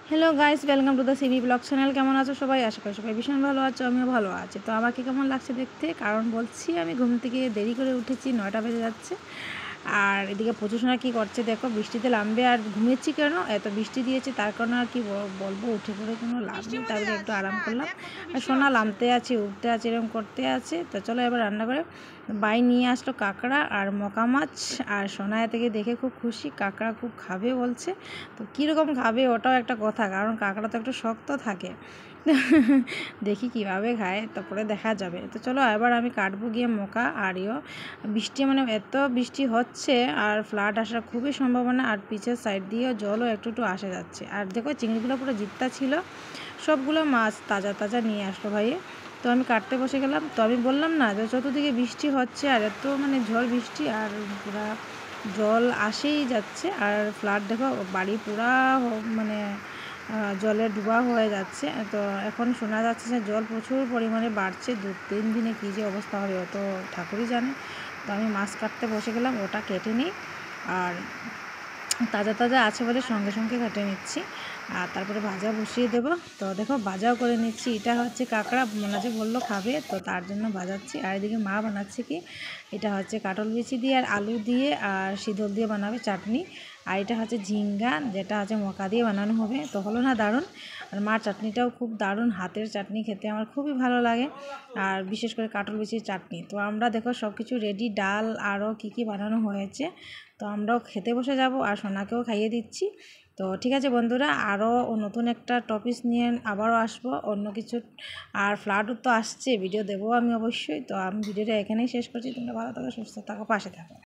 Hello guys, welcome to the CB blog channel. কেমন আছো সবাই? আশা করি সবাই ভীষণ ভালো আছো, আমিও ভালো আছি। তো আমাকে কেমন লাগছে দেখতে? কারণ বলছি আমি ঘুম থেকে দেরি করে উঠেছি, 9টা বেজে যাচ্ছে। আর এদিকে প্রচুর সোনা কী করছে দেখো, বৃষ্টিতে নামবে আর ঘুমিয়েছি কেন, এত বৃষ্টি দিয়েছে তার কারণে আর কি বলবো, উঠে পড়ে কোনো লাভ নেই। তারপরে একটু আরাম করলাম। আর সোনা নামতে আছে, উঠতে আছে, এরকম করতে আছে। তো চলো এবার রান্না করে। বাই নিয়ে আসলো কাঁকড়া আর মকা মাছ, আর সোনা থেকে দেখে খুব খুশি, কাঁকড়া খুব খাবে বলছে। তো কীরকম খাবে ওটাও একটা কথা, কারণ কাঁকড়া তো একটু শক্ত থাকে। দেখি কিভাবে খায়, তারপরে দেখা যাবে। তো চলো এবার আমি কাটবো গিয়ে মকা। আর বৃষ্টি মানে এত বৃষ্টি হচ্ছে আর ফ্লাড আসার খুবই সম্ভাবনা, আর পিছের সাইড দিয়েও জলও একটু একটু আসে যাচ্ছে। আর দেখো চিংড়িগুলো পুরো জিত্তা ছিল, সবগুলো মাছ তাজা তাজা নিয়ে আসলো ভাইয়ে। তো আমি কাটতে বসে গেলাম। তো আমি বললাম না যে চতুর্দিকে বৃষ্টি হচ্ছে আর এত মানে ঝড় বৃষ্টি, আর পুরা জল আসেই যাচ্ছে। আর ফ্লাড দেখো, বাড়ি পুরা মানে জলে ডুবা হয়ে যাচ্ছে। তো এখন শোনা যাচ্ছে যে জল প্রচুর পরিমাণে বাড়ছে, 2-3 দিনে কী যে অবস্থা হবে অত ঠাকুরই জানে। তো আমি মাছ কাটতে বসে গেলাম, ওটা কেটে নিই। আর তাজা তাজা আছে বলে সঙ্গে সঙ্গে কেটে নিচ্ছি, আর তারপরে ভাজা বসিয়ে দেবো। তো দেখো ভাজাও করে নিচ্ছি। এটা হচ্ছে কাঁকড়া, যে বললো খাবে, তো তার জন্য ভাজাচ্ছি। আর এদিকে মা বানাচ্ছে কি, এটা হচ্ছে কাটল বিচি দিয়ে আর আলু দিয়ে আর শীতল দিয়ে বানাবে চাটনি। আর এটা হচ্ছে ঝিঙ্গা, যেটা হচ্ছে মকা দিয়ে বানানো হবে। তো হলো না দারুণ? আর মার চাটনিটাও খুব দারুণ, হাতের চাটনি খেতে আমার খুবই ভালো লাগে, আর বিশেষ করে কাটল বিচির চাটনি। তো আমরা দেখো সব কিছু রেডি, ডাল আরও কী বানানো হয়েছে। তো আমরাও খেতে বসে যাব আর সোনাকেও খাইয়ে দিচ্ছি। তো ঠিক আছে বন্ধুরা, আরও নতুন একটা টপিক নিয়ে আবারও আসবো অন্য কিছু। আর ফ্লাডও তো আসছে, ভিডিও দেবো আমি অবশ্যই। তো আমি ভিডিওটা এখানেই শেষ করছি। তোমরা ভালো থাকো, সুস্থ থাকো, পাশে থাকো।